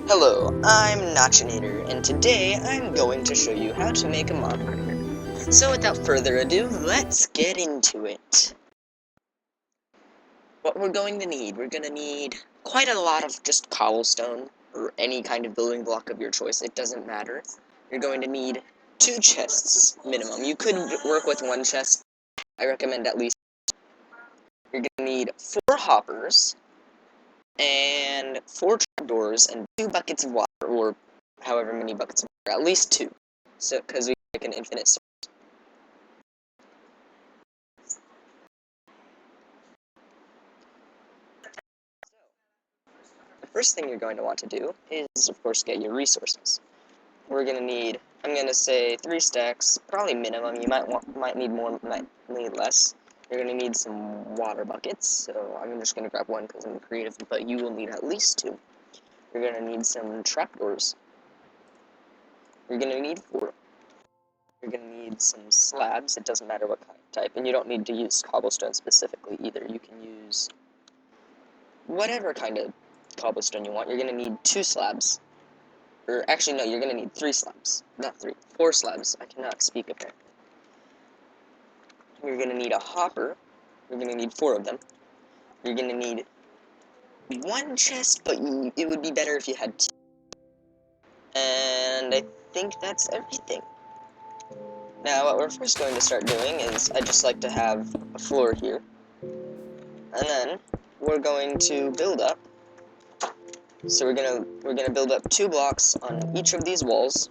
Hello, I'm Nachinator, and today I'm going to show you how to make a mod creator. So without further ado, let's get into it. What we're going to need quite a lot of just cobblestone, or any kind of building block of your choice, it doesn't matter. You're going to need 2 chests, minimum. You could work with 1 chest, I recommend at least. You're going to need 4 hoppers, and 4 trapdoors, and 2 buckets of water, or however many buckets of water, at least 2. So, because we make an infinite source. The first thing you're going to want to do is, of course, get your resources. We're going to need, I'm going to say 3 stacks, probably minimum. You might need more, might need less. You're going to need some water buckets, so I'm just going to grab 1 because I'm creative, but you will need at least 2. You're going to need some trapdoors. You're going to need 4. You're going to need some slabs, it doesn't matter what kind of type, and you don't need to use cobblestone specifically either. You can use whatever kind of cobblestone you want. You're going to need 2 slabs. Or actually, no, you're going to need 3 slabs. Not 3, 4 slabs. I cannot speak apparently. You're going to need a hopper. You're going to need 4 of them. You're going to need 1 chest, but it would be better if you had 2. And I think that's everything. Now, what we're first going to start doing is, I just like to have a floor here. And then, we're going to build up. So we're gonna build up 2 blocks on each of these walls.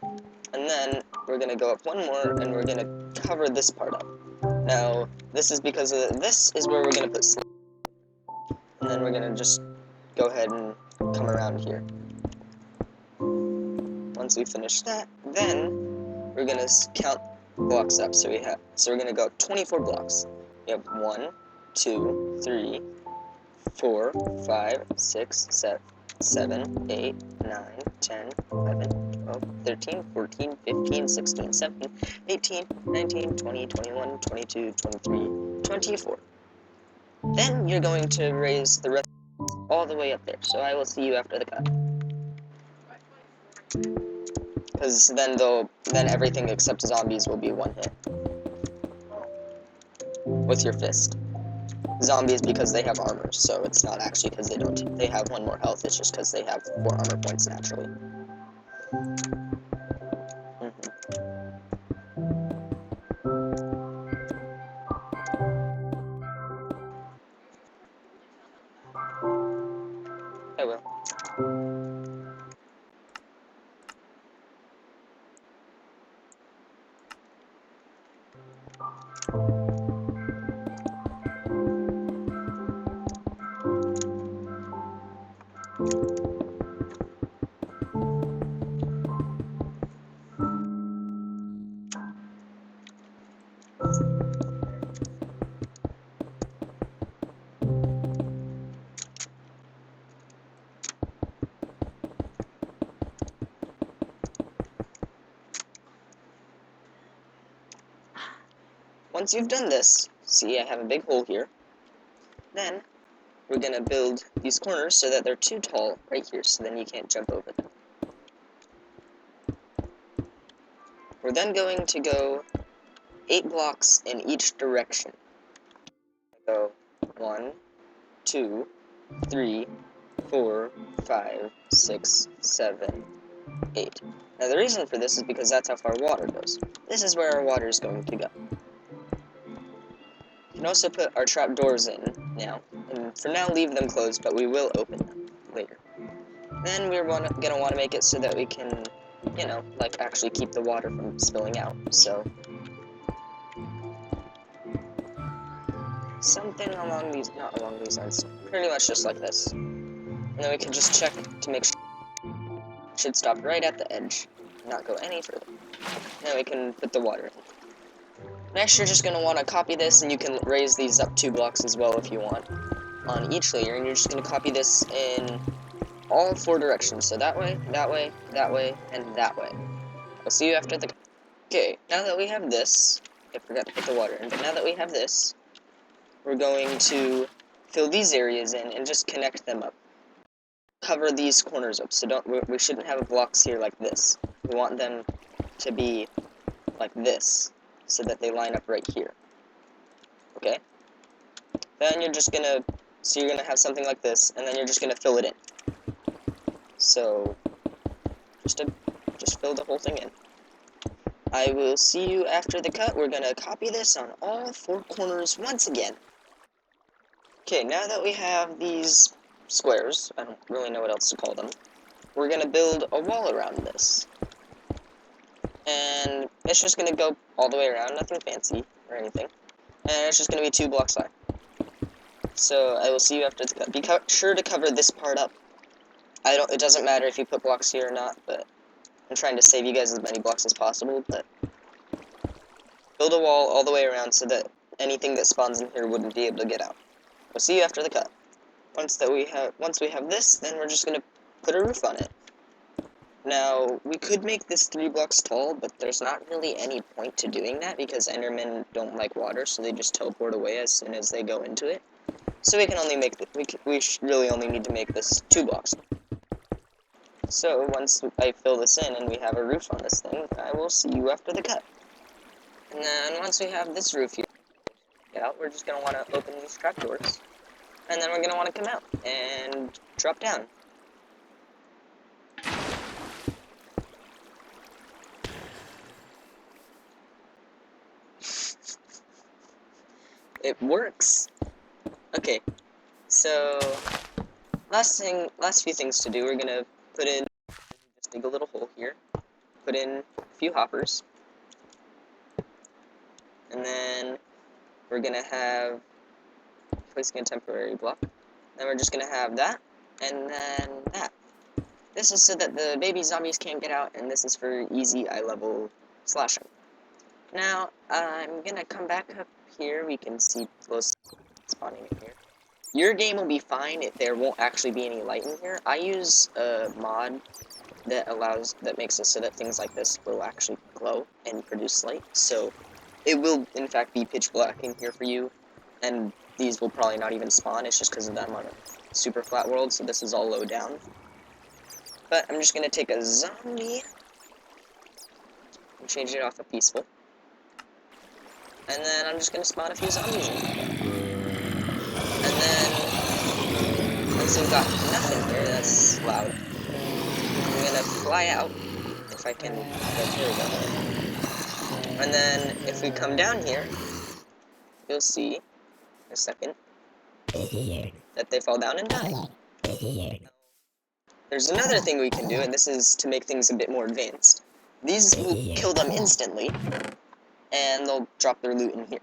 And then, we're gonna go up 1 more, and we're gonna cover this part up. Now, this is because this is where we're gonna put slabs. And then we're gonna just go ahead and come around here. Once we finish that, then we're gonna count blocks up. So we're gonna go up 24 blocks. We have 1, 2, 3, 4, 5, 6, 7, 8, 9, 10, 11, 12, 13, 14, 15, 16, 17, 18, 19, 20, 21, 22, 23, 24. Then you're going to raise the rest all the way up there. So I will see you after the cut. Because then everything except zombies will be 1 hit. With your fist. Zombies because they have armor, so it's not actually because they have 1 more health, it's just because they have 4 armor points naturally. I will. Once you've done this, see I have a big hole here, then we're gonna build these corners so that they're too tall right here, so then you can't jump over them. We're then going to go 8 blocks in each direction. Go 1, 2, 3, 4, 5, 6, 7, 8. Now the reason for this is because that's how far water goes. This is where our water is going to go. We can also put our trapdoors in now, and for now leave them closed, but we will open them later. Then we're gonna want to make it so that we can, like actually keep the water from spilling out, so something not along these lines, pretty much just like this. And then we can just check to make sure it should stop right at the edge, not go any further. Now we can put the water in. Next, you're just going to want to copy this, and you can raise these up 2 blocks as well if you want, on each layer, and you're just going to copy this in all 4 directions, so that way, that way, that way, and that way. I'll see you after the... Okay, now that we have this, I forgot to put the water in, but now that we have this, we're going to fill these areas in and just connect them up. cover these corners up. So we shouldn't have blocks here like this. We want them to be like this, so that they line up right here. Okay? Then you're just gonna, so you're gonna have something like this, and then you're just gonna fill it in. So, just fill the whole thing in. I will see you after the cut. We're gonna copy this on all four corners once again. Okay, now that we have these squares, I don't really know what else to call them, we're gonna build a wall around this. And it's just gonna go all the way around, nothing fancy or anything. And it's just gonna be 2 blocks high. So I will see you after the cut. Be sure to cover this part up. It doesn't matter if you put blocks here or not, but I'm trying to save you guys as many blocks as possible, but build a wall all the way around so that anything that spawns in here wouldn't be able to get out. We'll see you after the cut. Once we have this, then we're just gonna put a roof on it. Now, we could make this 3 blocks tall, but there's not really any point to doing that because Endermen don't like water, so they just teleport away as soon as they go into it. So we can only make we really only need to make this 2 blocks. So once I fill this in and we have a roof on this thing, I will see you after the cut. And then once we have this roof here out, we're just going to want to open these trapdoors. And then we're going to want to come out and drop down. It works. Okay, so last few things to do, we're going to put in, just dig a little hole here, put in a few hoppers, and then we're going to have placing a temporary block. Then we're just going to have that, and then that. This is so that the baby zombies can't get out, and this is for easy eye-level slashing. Now, I'm going to come back up here. We can see close spawning in here. Your game will be fine if there won't actually be any light in here. I use a mod that makes it so that things like this will actually glow and produce light. So it will, in fact, be pitch black in here for you, and these will probably not even spawn. It's just because of that on a super flat world, so this is all low down. But I'm just going to take a zombie and change it off of peaceful. And then I'm just going to spawn a few zombies in here. And then, once we've got nothing here, that's loud, I'm going to fly out, if I can get through that. And then, if we come down here, you'll see, in a second, that they fall down and die. There's another thing we can do, and this is to make things a bit more advanced. These will kill them instantly, and they'll drop their loot in here.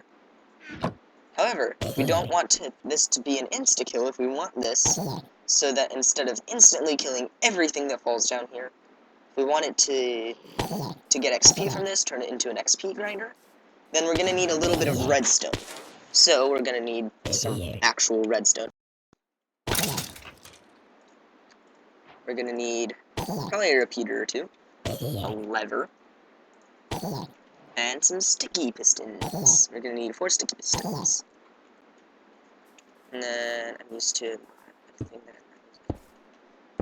However, we don't want this to be an insta-kill. If we want this so that instead of instantly killing everything that falls down here, we want it to get XP from this, turn it into an XP grinder, then we're going to need a little bit of redstone. So we're going to need some actual redstone. We're going to need probably a repeater or two, a lever, and some sticky pistons. We're going to need 4 sticky pistons. And then I'm used to everything that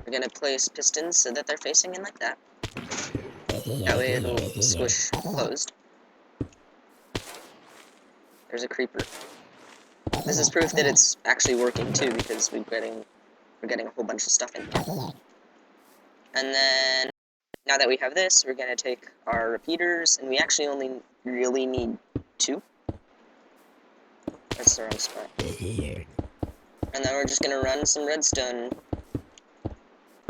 we're going to place pistons so that they're facing in like that. That way it'll squish closed. There's a creeper. This is proof that it's actually working too, because we're getting a whole bunch of stuff in here. And then, now that we have this, we're going to take our repeaters, and we actually only really need 2. That's the wrong spot. And then we're just going to run some redstone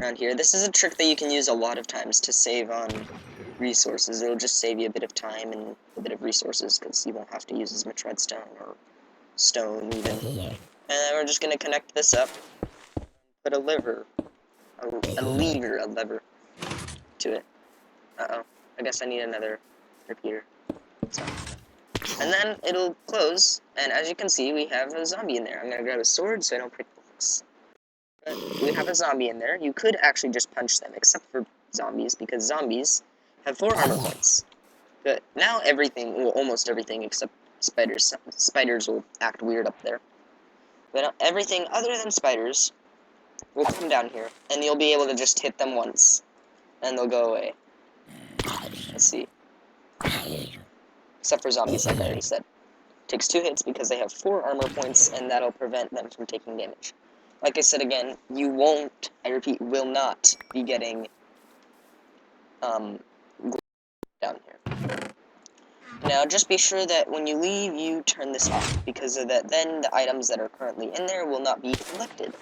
around here. This is a trick that you can use a lot of times to save on resources. It'll just save you a bit of time and a bit of resources, because you won't have to use as much redstone or stone even. And then we're just going to connect this up, put a lever to it. Uh-oh. I guess I need another repeater. So. And then it'll close, and as you can see, we have a zombie in there. I'm going to grab a sword so I don't break blocks. But we have a zombie in there. You could actually just punch them, except for zombies, because zombies have 4 armor points. But now everything, well, almost everything except spiders. Spiders will act weird up there. But everything other than spiders will come down here, and you'll be able to just hit them once, and they'll go away. Let's see. Except for zombies, like I already said. Takes 2 hits because they have 4 armor points, and that'll prevent them from taking damage. Like I said again, you won't, I repeat, will not be getting down here. Now, just be sure that when you leave, you turn this off, because of that, then the items that are currently in there will not be collected.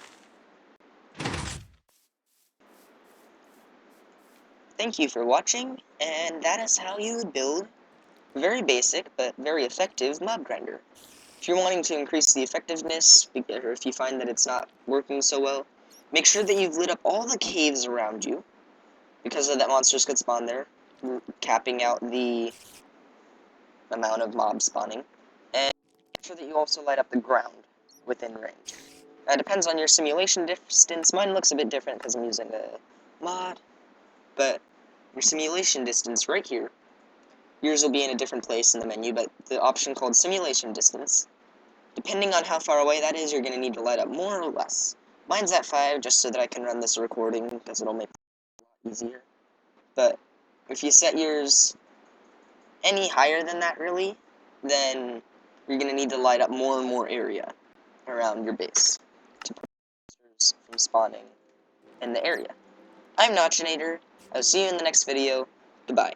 Thank you for watching, and that is how you would build very basic, but very effective mob grinder. If you're wanting to increase the effectiveness, or if you find that it's not working so well, make sure that you've lit up all the caves around you, because of that monsters could spawn there, capping out the amount of mobs spawning, and make sure that you also light up the ground within range. It depends on your simulation distance. Mine looks a bit different because I'm using a mod, but your simulation distance right here, yours will be in a different place in the menu, but the option called simulation distance, depending on how far away that is, you're going to need to light up more or less. Mine's at 5, just so that I can run this recording, because it'll make it a lot easier. But if you set yours any higher than that, really, then you're going to need to light up more and more area around your base to prevent monsters from spawning in the area. I'm Notchinator. I'll see you in the next video. Goodbye.